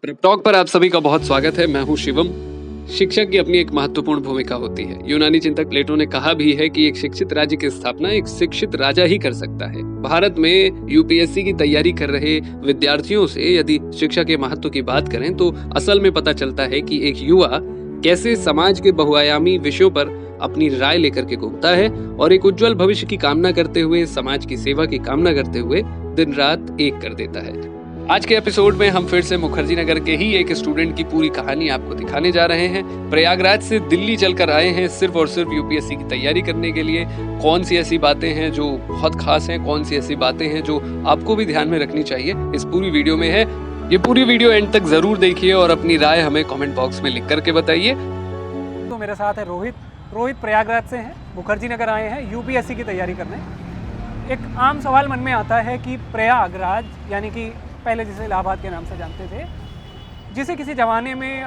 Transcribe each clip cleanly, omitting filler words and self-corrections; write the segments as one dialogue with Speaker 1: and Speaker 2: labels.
Speaker 1: Prep talk पर आप सभी का बहुत स्वागत है। मैं हूं शिवम। शिक्षक की अपनी एक महत्वपूर्ण भूमिका होती है। यूनानी चिंतक प्लेटो ने कहा भी है कि एक शिक्षित राज्य की स्थापना एक शिक्षित राजा ही कर सकता है। भारत में यूपीएससी की तैयारी कर रहे विद्यार्थियों से यदि शिक्षा के महत्व की बात करें तो असल में पता चलता है कि एक युवा कैसे समाज के बहुआयामी विषयों पर अपनी राय लेकर के घूमता है और एक उज्जवल भविष्य की कामना करते हुए, समाज की सेवा की कामना करते हुए दिन रात एक कर देता है। आज के एपिसोड में हम फिर से मुखर्जी नगर के ही एक स्टूडेंट की पूरी कहानी आपको दिखाने जा रहे हैं। प्रयागराज से दिल्ली चलकर आए हैं सिर्फ और सिर्फ यूपीएससी की तैयारी करने के लिए। कौन सी ऐसी बातें हैं जो बहुत खास हैं, कौन सी ऐसी बातें हैं जो आपको भी ध्यान में रखनी चाहिए, इस पूरी वीडियो में है। ये पूरी वीडियो एंड तक जरूर देखिए और अपनी राय हमें कमेंट बॉक्स में लिख करके बताइए।
Speaker 2: तो मेरे साथ है रोहित प्रयागराज से हैं, मुखर्जी नगर आए हैं यूपीएससी की तैयारी करने। एक आम सवाल मन में आता है कि प्रयागराज यानी कि पहले जिसे इलाहाबाद के नाम से जानते थे, जिसे किसी ज़माने में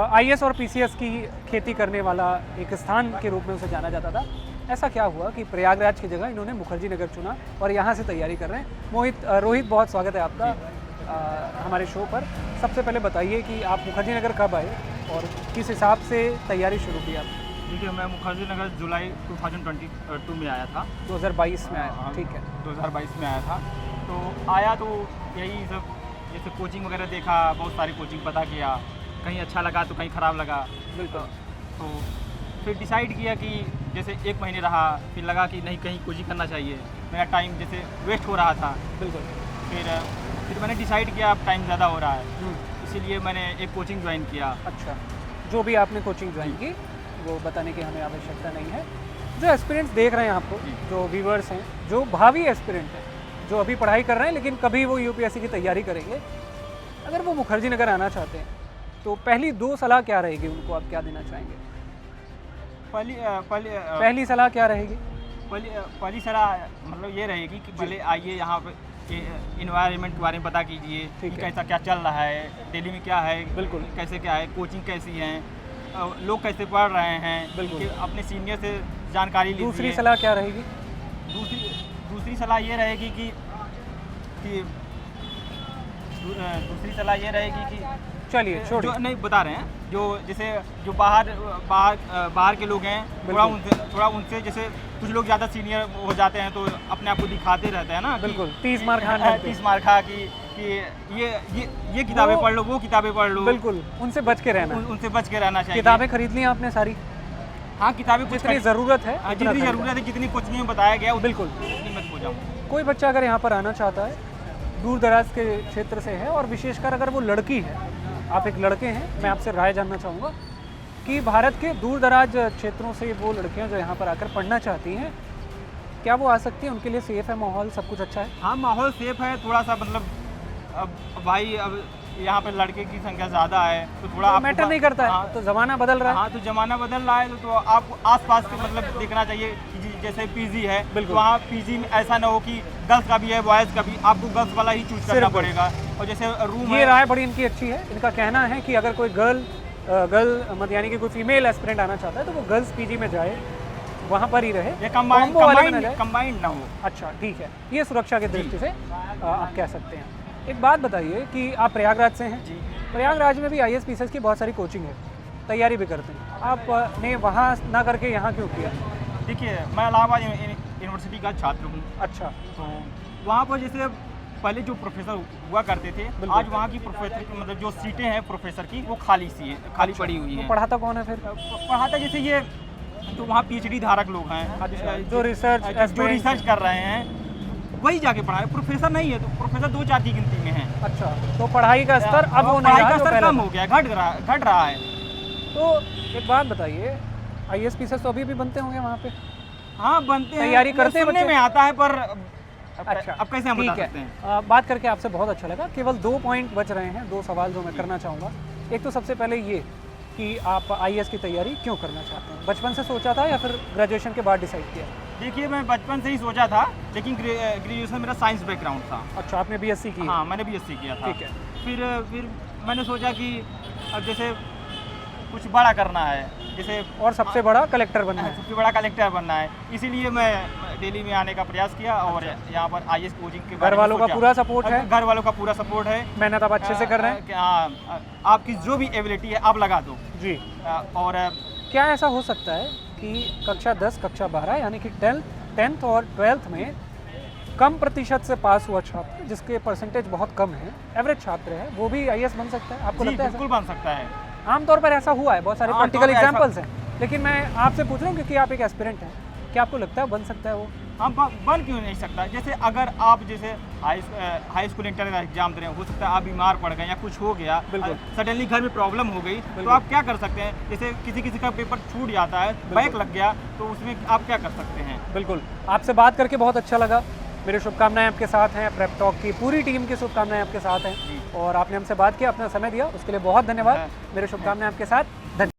Speaker 2: आईएएस और पीसीएस की खेती करने वाला एक स्थान के रूप में उसे जाना जाता था। ऐसा क्या हुआ कि प्रयागराज की जगह इन्होंने मुखर्जी नगर चुना और यहाँ से तैयारी कर रहे हैं। रोहित बहुत स्वागत है आपका हमारे शो पर। सबसे पहले बताइए कि आप मुखर्जी नगर कब आए और किस हिसाब से तैयारी शुरू की आपने?
Speaker 3: देखिए, मैं मुखर्जी नगर जुलाई 2022 में आया था।
Speaker 2: 2022 में आया, ठीक है।
Speaker 3: 2022 में आया था। तो आया तो यही सब जैसे कोचिंग वगैरह देखा, बहुत सारी कोचिंग पता किया, कहीं अच्छा लगा तो कहीं ख़राब लगा।
Speaker 2: बिल्कुल।
Speaker 3: तो फिर डिसाइड किया कि जैसे 1 महीने रहा, फिर लगा कि नहीं, कहीं कोचिंग करना चाहिए, मेरा टाइम जैसे वेस्ट हो रहा था।
Speaker 2: बिल्कुल।
Speaker 3: फिर मैंने डिसाइड किया अब टाइम ज़्यादा हो रहा है, इसीलिए मैंने एक कोचिंग ज्वाइन किया।
Speaker 2: अच्छा, जो भी आपने कोचिंग ज्वाइन की वो बताने की हमें आवश्यकता नहीं है। जो एस्पिरेंट्स देख रहे हैं आपको, जो व्यूवर्स हैं, जो भावी एस्पिरेंट हैं, जो अभी पढ़ाई कर रहे हैं लेकिन कभी वो यूपीएससी की तैयारी करेंगे, अगर वो मुखर्जी नगर आना चाहते हैं तो पहली 2 सलाह क्या रहेगी उनको, आप क्या देना चाहेंगे? पहली सलाह क्या रहेगी?
Speaker 3: पहली सलाह मतलब ये रहेगी कि पहले आइए यहाँ पे इन्वायरमेंट के बारे में पता कीजिए कि कैसा क्या चल रहा है, दिल्ली में क्या है,
Speaker 2: बिल्कुल
Speaker 3: कैसे क्या है, कोचिंग कैसी है, लोग कैसे पढ़ रहे हैं,
Speaker 2: बिल्कुल
Speaker 3: अपने सीनियर से जानकारी लीजिए।
Speaker 2: दूसरी सलाह क्या रहेगी?
Speaker 3: दूसरी सलाह ये रहेगी कि दूसरी सलाह ये रहेगी कि
Speaker 2: चलिए छोड़िए,
Speaker 3: जो नहीं बता रहे हैं, जो जैसे जो बाहर के लोग हैं, थोड़ा उनसे जैसे कुछ लोग ज़्यादा सीनियर हो जाते हैं तो अपने आप को दिखाते रहते हैं ना।
Speaker 2: बिल्कुल 30 मार खा
Speaker 3: कि ये किताबें पढ़ लो, वो किताबें पढ़ लो।
Speaker 2: बिल्कुल, उनसे बच के रहना
Speaker 3: चाहिए।
Speaker 2: किताबें खरीद ली आपने सारी?
Speaker 3: हाँ, किताबें
Speaker 2: जितनी ज़रूरत है,
Speaker 3: जितनी कोचिंग में बताया गया
Speaker 2: बिल्कुल
Speaker 3: उतनी मत हो जाओ।
Speaker 2: कोई बच्चा अगर यहाँ पर आना चाहता है, दूर दराज के क्षेत्र से है और विशेषकर अगर वो लड़की है, आप एक लड़के हैं, मैं आपसे राय जानना चाहूँगा कि भारत के दूर दराज क्षेत्रों से वो लड़कियाँ जो यहाँ पर आकर पढ़ना चाहती हैं, क्या वो आ सकती हैं? उनके लिए सेफ़ है माहौल, सब कुछ अच्छा है?
Speaker 3: हाँ, माहौल सेफ़ है। थोड़ा सा मतलब अब यहाँ पे लड़के की संख्या ज़्यादा है तो थोड़ा
Speaker 2: मैटर नहीं करता है।
Speaker 3: हाँ,
Speaker 2: तो ज़माना बदल रहा है।
Speaker 3: हाँ, तो ज़माना बदल रहा है तो आपको आसपास के मतलब देखना चाहिए कि जैसे पीजी है,
Speaker 2: बिल्कुल।
Speaker 3: वहाँ पीजी में ऐसा ना हो कि गर्ल्स का भी है, बॉयज़ का भी, आपको गर्ल्स वाला ही चूज करना पड़ेगा। और जैसे रूम
Speaker 2: ये राय बड़ी इनकी अच्छी है। इनका कहना है कि अगर कोई गर्ल यानी कि कोई फीमेल एस्पिरेंट आना चाहता है तो वो गर्ल्स पीजी में जाए, वहाँ पर ही रहे,
Speaker 3: कंबाइंड ना हो।
Speaker 2: अच्छा, ठीक है, ये सुरक्षा की दृष्टि से आप कह सकते हैं। एक बात बताइए कि आप प्रयागराज से हैं जी। प्रयागराज में भी आईएएस पीसीएस की बहुत सारी कोचिंग है, तैयारी भी करते हैं, आपने वहाँ ना करके यहाँ क्यों किया?
Speaker 3: देखिए, मैं इलाहाबाद यूनिवर्सिटी का छात्र हूँ।
Speaker 2: अच्छा।
Speaker 3: तो वहाँ पर जैसे पहले जो प्रोफेसर हुआ करते थे, आज वहाँ की प्रोफेसर मतलब जो सीटें हैं प्रोफेसर की वो खाली पड़ी हुई हैं।
Speaker 2: पढ़ाता कौन है फिर?
Speaker 3: पढ़ाता जैसे ये तो वहाँ पीएचडी धारक लोग हैं।
Speaker 2: अच्छा, जो रिसर्च
Speaker 3: कर रहे हैं वही जाके पढ़ाए, प्रोफेसर नहीं है तो प्रोफेसर 2-4 की गिनती में हैं।
Speaker 2: अच्छा, तो पढ़ाई का स्तर अब वो नहीं,
Speaker 3: पढ़ाई का स्तर कम हो गया, घट रहा है।
Speaker 2: तो एक बात बताइए, आईएएस पीसीएस तो अभी भी बनते होंगे वहाँ पे?
Speaker 3: हाँ, बनते हैं,
Speaker 2: तैयारी करते हैं,
Speaker 3: सुनने में आता है, पर
Speaker 2: अच्छा,
Speaker 3: अब कैसे हम बता सकते हैं?
Speaker 2: बात करके आपसे बहुत अच्छा लगा। केवल 2 पॉइंट बच रहे हैं, 2 सवाल जो मैं करना चाहूँगा। एक तो सबसे पहले ये कि आप आईएएस की तैयारी क्यों करना चाहते हैं? बचपन से सोचा था या फिर ग्रेजुएशन के बाद डिसाइड किया?
Speaker 3: देखिए, मैं बचपन से ही सोचा था, लेकिन ग्रेजुएशन मेरा साइंस बैकग्राउंड था।
Speaker 2: अच्छा, आपने बीएससी की?
Speaker 3: हाँ, मैंने बीएससी किया था।
Speaker 2: ठीक है।
Speaker 3: फिर मैंने सोचा कि अब जैसे कुछ बड़ा करना है, जैसे
Speaker 2: और सबसे बड़ा कलेक्टर बनना है।
Speaker 3: सबसे बड़ा कलेक्टर बनना है, इसीलिए मैं दिल्ली में आने का प्रयास किया और यहाँ पर IAS कोचिंग के
Speaker 2: घर
Speaker 3: बारे में
Speaker 2: वालों का
Speaker 3: सोचा।
Speaker 2: पूरा सपोर्ट है,
Speaker 3: घर वालों का पूरा सपोर्ट है।
Speaker 2: मेहनत आप अच्छे से कर रहे हैं
Speaker 3: कि हाँ, आपकी जो भी एबिलिटी है आप लगा दो।
Speaker 2: जी।
Speaker 3: और
Speaker 2: क्या ऐसा हो सकता है कि कक्षा 10, कक्षा 12 यानी कि 10th और 12th में कम प्रतिशत से पास हुआ छात्र जिसके परसेंटेज बहुत कम है, एवरेज छात्र है, वो भी IAS बन सकता है? आपको
Speaker 3: जी
Speaker 2: लगता है
Speaker 3: बिल्कुल बन सकता है।
Speaker 2: ऐसा? आमतौर पर ऐसा हुआ है, बहुत सारे
Speaker 3: आमतौर
Speaker 2: प्रैक्टिकल
Speaker 3: पर ऐसा-
Speaker 2: एग्जांपल्स हैं, लेकिन मैं आपसे पूछ रहा हूँ क्योंकि आप एक एस्पिरेंट हैं, क्या आपको लगता है बन सकता है वो?
Speaker 3: हम बन क्यों नहीं सकता? जैसे अगर आप जैसे हाई स्कूल इंटर का एग्जाम दे रहे हैं, हो सकता है आप बीमार पड़ गए या कुछ हो गया,
Speaker 2: बिल्कुल।
Speaker 3: सडनली घर में प्रॉब्लम हो गई, तो आप क्या कर सकते हैं? जैसे किसी का पेपर छूट जाता है, बैक लग गया, तो उसमें आप क्या कर सकते हैं?
Speaker 2: बिल्कुल, आपसे बात करके बहुत अच्छा लगा। मेरी शुभकामनाएं आपके साथ हैं, प्रेप टॉक की पूरी टीम की शुभकामनाएं आपके साथ हैं, और आपने हमसे बात किया, अपना समय दिया, उसके लिए बहुत धन्यवाद। मेरी शुभकामनाएं आपके साथ, धन्यवाद।